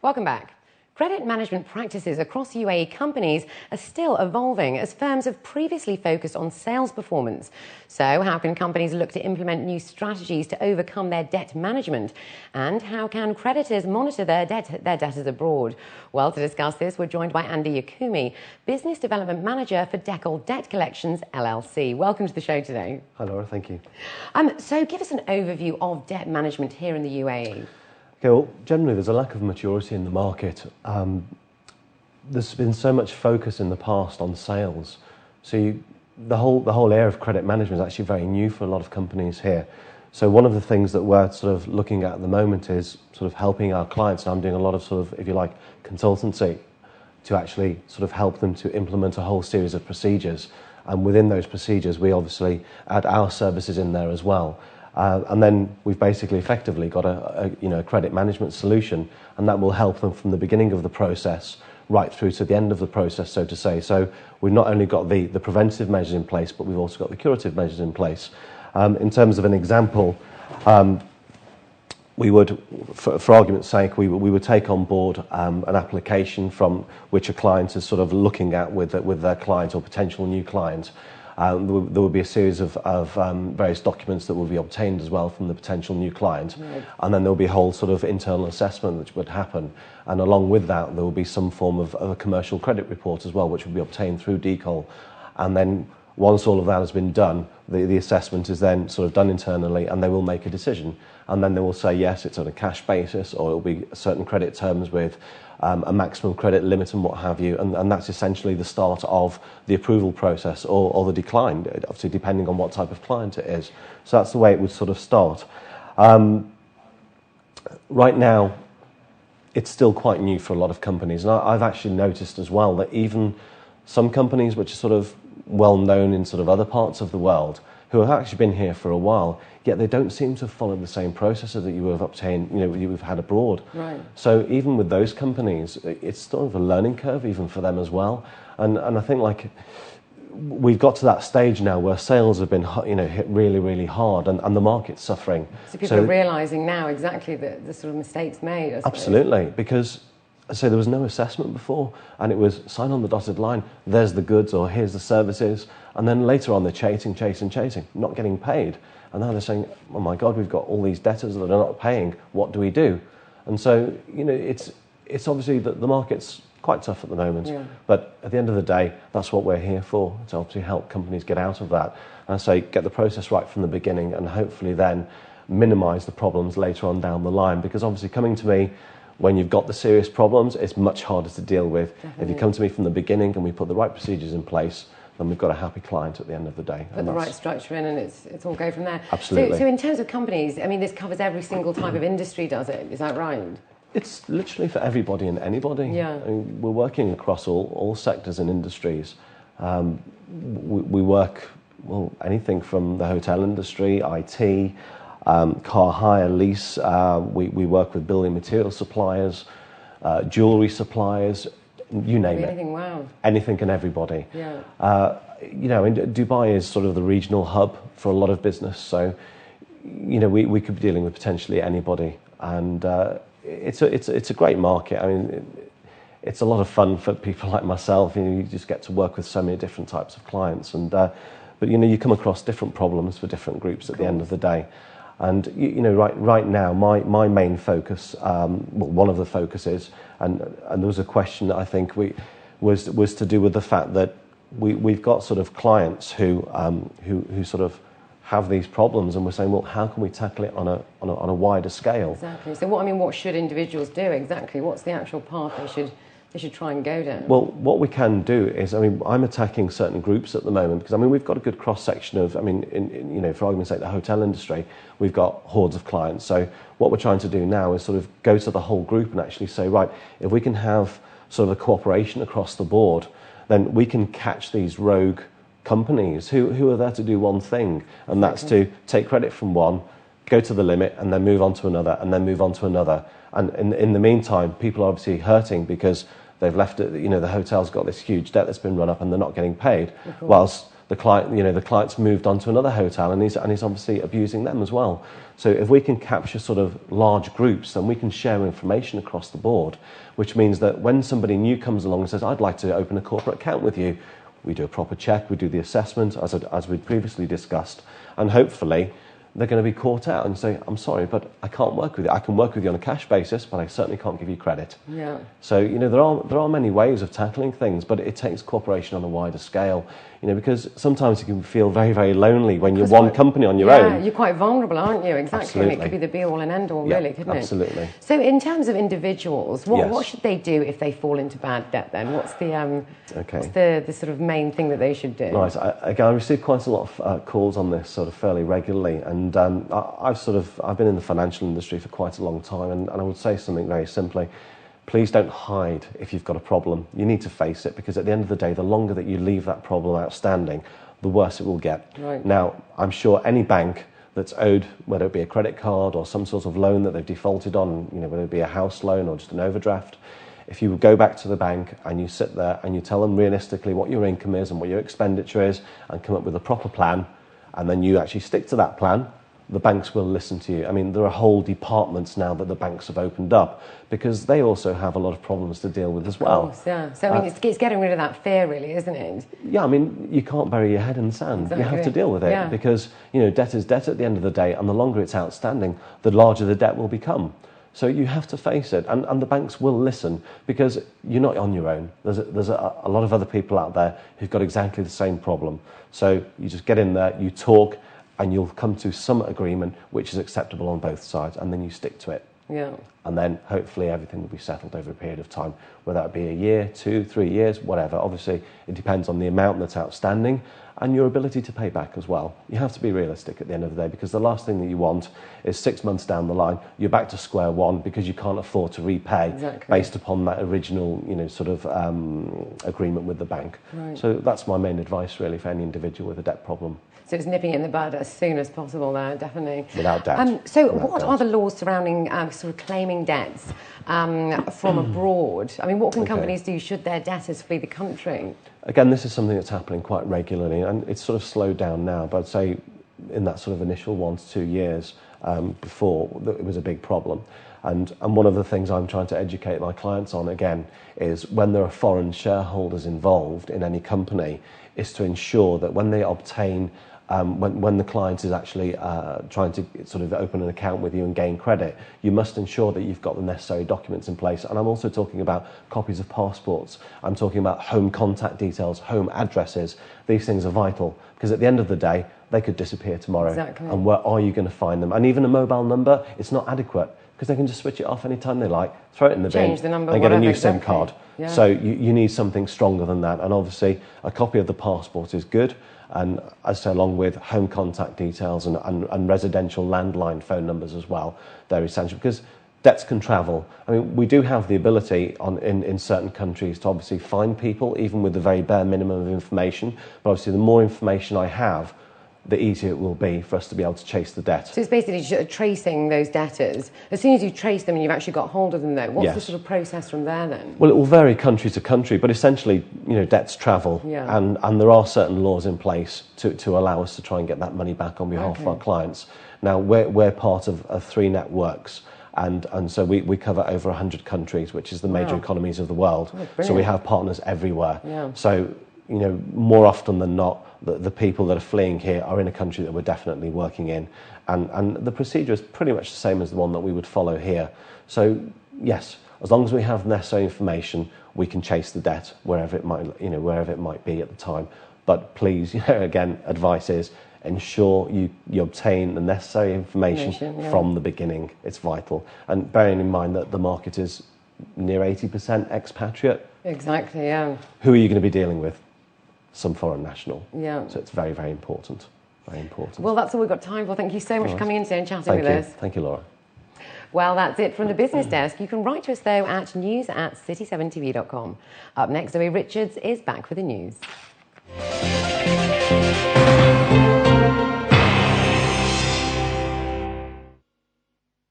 Welcome back. Credit management practices across UAE companies are still evolving as firms have previously focused on sales performance. So how can companies look to implement new strategies to overcome their debt management? And how can creditors monitor their debtors abroad? Well, to discuss this, we're joined by Andy Yiacoumi, Business Development Manager for Deckle Debt Collections LLC. Welcome to the show today. Hi Laura, thank you. So give us an overview of debt management here in the UAE. Okay, well, generally there's a lack of maturity in the market. There's been so much focus in the past on sales. So the whole area of credit management is actually very new for a lot of companies here. So one of the things that we're sort of looking at the moment is sort of helping our clients. And I'm doing a lot of sort of, if you like, consultancy to actually sort of help them to implement a whole series of procedures. And within those procedures, we obviously add our services in there as well. And then we've basically effectively got a credit management solution, and that will help them from the beginning of the process right through to the end of the process, so to say. So we've not only got the preventative measures in place, but we've also got the curative measures in place. In terms of an example, we would, for argument's sake, we would take on board an application from which a client is sort of looking at with their client or potential new client. There would be a series of various documents that will be obtained as well from the potential new client. Right. And then there will be a whole sort of internal assessment which would happen. And along with that, there will be some form of a commercial credit report as well, which will be obtained through Decal. And then once all of that has been done, the assessment is then sort of done internally, and they will make a decision. And then they will say, yes, it's on a cash basis, or it will be certain credit terms with a maximum credit limit and what have you. And that's essentially the start of the approval process or the decline, obviously depending on what type of client it is. So that's the way it would sort of start. Right now, it's still quite new for a lot of companies. And I've actually noticed as well that even some companies which are sort of well known in sort of other parts of the world, who have actually been here for a while, yet they don't seem to follow the same processes that you have obtained, you've had abroad. Right. So even with those companies, it's sort of a learning curve even for them as well. And I think like we've got to that stage now where sales have been hit really, really hard, and the market's suffering. So people are realising now exactly the sort of mistakes made, I suppose. Absolutely, because so there was no assessment before, and it was sign on the dotted line, there's the goods or here's the services, and then later on they're chasing, not getting paid. And now they're saying, oh my God, we've got all these debtors that are not paying, what do we do? And so, it's obviously that the market's quite tough at the moment, yeah. But at the end of the day, that's what we're here for, to obviously help companies get out of that. And I say, get the process right from the beginning, and hopefully then minimise the problems later on down the line, because obviously coming to me, when you've got the serious problems, it's much harder to deal with. Definitely. If you come to me from the beginning and we put the right procedures in place, then we've got a happy client at the end of the day. Put the right structure in, and it's all go from there. Absolutely. So in terms of companies, I mean, this covers every single type of industry, does it? Is that right? It's literally for everybody and anybody. Yeah. I mean, we're working across all sectors and industries. We work, anything from the hotel industry, IT, car hire, lease. We work with building material suppliers, jewellery suppliers, you name it. Anything, wow. Anything and everybody. Yeah. Dubai is sort of the regional hub for a lot of business. So, we could be dealing with potentially anybody. And it's a great market. I mean, it's a lot of fun for people like myself. You just get to work with so many different types of clients. And but you come across different problems for different groups at the end of the day. And right now, my main focus, one of the focuses, and there was a question that I think was to do with the fact that we've got sort of clients who sort of have these problems, and we're saying, well, how can we tackle it on a wider scale? Exactly. So what should individuals do exactly? What's the actual path they should try and go down? Well, what we can do is, I'm attacking certain groups at the moment because, we've got a good cross-section of, for argument's sake, the hotel industry, we've got hordes of clients. So what we're trying to do now is sort of go to the whole group and actually say, right, if we can have sort of a cooperation across the board, then we can catch these rogue companies who are there to do one thing, and that's to take credit from one, go to the limit, and then move on to another, and then move on to another. And in the meantime, people are obviously hurting because they've left it, the hotel's got this huge debt that's been run up and they're not getting paid, whilst the client's moved on to another hotel, and he's obviously abusing them as well. So if we can capture sort of large groups, then we can share information across the board, which means that when somebody new comes along and says, I'd like to open a corporate account with you, we do a proper check, we do the assessment as we previously discussed, and hopefully they're going to be caught out and say, I'm sorry, but I can't work with you. I can work with you on a cash basis, but I certainly can't give you credit. Yeah. So, there are many ways of tackling things, but it takes cooperation on a wider scale, because sometimes you can feel very, very lonely when you're one company on your own. Yeah, you're quite vulnerable, aren't you? Exactly. Absolutely. And it could be the be-all and end-all, really, couldn't it? Absolutely. So in terms of individuals, what Yes. should they do if they fall into bad debt then? What's the sort of main thing that they should do? Right. I receive quite a lot of calls on this sort of fairly regularly, and I've been in the financial industry for quite a long time, and I would say something very simply. Please don't hide if you've got a problem. You need to face it, because at the end of the day, the longer that you leave that problem outstanding, the worse it will get. Right. Now, I'm sure any bank that's owed, whether it be a credit card or some sort of loan that they've defaulted on, whether it be a house loan or just an overdraft, if you go back to the bank and you sit there and you tell them realistically what your income is and what your expenditure is and come up with a proper plan, and then you actually stick to that plan, the banks will listen to you. I mean, there are whole departments now that the banks have opened up, because they also have a lot of problems to deal with as well. Of course, yeah. So, I mean, it's getting rid of that fear, really, isn't it? Yeah, I mean, you can't bury your head in the sand. Exactly. You have to deal with it, yeah. because, debt is debt at the end of the day, and the longer it's outstanding, the larger the debt will become. So you have to face it, and the banks will listen, because you're not on your own. There's a lot of other people out there who've got exactly the same problem. So you just get in there, you talk, and you'll come to some agreement which is acceptable on both sides, and then you stick to it. Yeah. And then hopefully everything will be settled over a period of time, whether that be a year, 2, 3 years, whatever. Obviously, it depends on the amount that's outstanding and your ability to pay back as well. You have to be realistic at the end of the day, because the last thing that you want is 6 months down the line, you're back to square one because you can't afford to repay. Exactly. Based upon that original, agreement with the bank. Right. So that's my main advice, really, for any individual with a debt problem. So it's nipping it in the bud as soon as possible there, definitely. Without doubt. So Without what doubt. are the laws surrounding sort of claiming debts from abroad? I mean, what can companies do should their debtors flee the country? Again, this is something that's happening quite regularly, and it's sort of slowed down now, but I'd say in that sort of initial 1 to 2 years before, it was a big problem. And one of the things I'm trying to educate my clients on, again, is when there are foreign shareholders involved in any company, is to ensure that when they obtain when the client is actually trying to sort of open an account with you and gain credit, you must ensure that you've got the necessary documents in place. And I'm also talking about copies of passports. I'm talking about home contact details, home addresses. These things are vital, because at the end of the day, they could disappear tomorrow. Exactly. And where are you going to find them? And even a mobile number, it's not adequate, because they can just switch it off anytime they like, throw it in the bin, Change the number, and get a whatever, new SIM exactly. card. Yeah. So you need something stronger than that. And obviously, a copy of the passport is good. And as I say, along with home contact details and residential landline phone numbers as well, they're essential, because debts can travel. I mean, we do have the ability in certain countries to obviously find people, even with the very bare minimum of information. But obviously, the more information I have, the easier it will be for us to be able to chase the debt. So it's basically tracing those debtors. As soon as you trace them and you've actually got hold of them, though, what's Yes. the sort of process from there then? Well, it will vary country to country, but essentially, debts travel, Yeah. and there are certain laws in place to allow us to try and get that money back on behalf of our clients. Now, we're part of 3 networks, and so we cover over 100 countries, which is the major Wow. economies of the world. Oh, So brilliant. we have partners everywhere. Yeah. So, more often than not, the people that are fleeing here are in a country that we're definitely working in, and the procedure is pretty much the same as the one that we would follow here. So yes, as long as we have the necessary information, we can chase the debt wherever it might be at the time. But please, again, advice is ensure you obtain the necessary information Yeah. from the beginning. It's vital, and bearing in mind that the market is near 80% expatriate. Exactly, yeah. Who are you going to be dealing with? Some foreign national. Yeah. So it's very, very important. Very important. Well, that's all we've got time for. Thank you so much for coming in today and chatting Thank with you. us. Thank you, Laura. Well, that's it from the business desk. You can write to us, though, at news@city7tv.com. Up next, Zoe Richards is back with the news.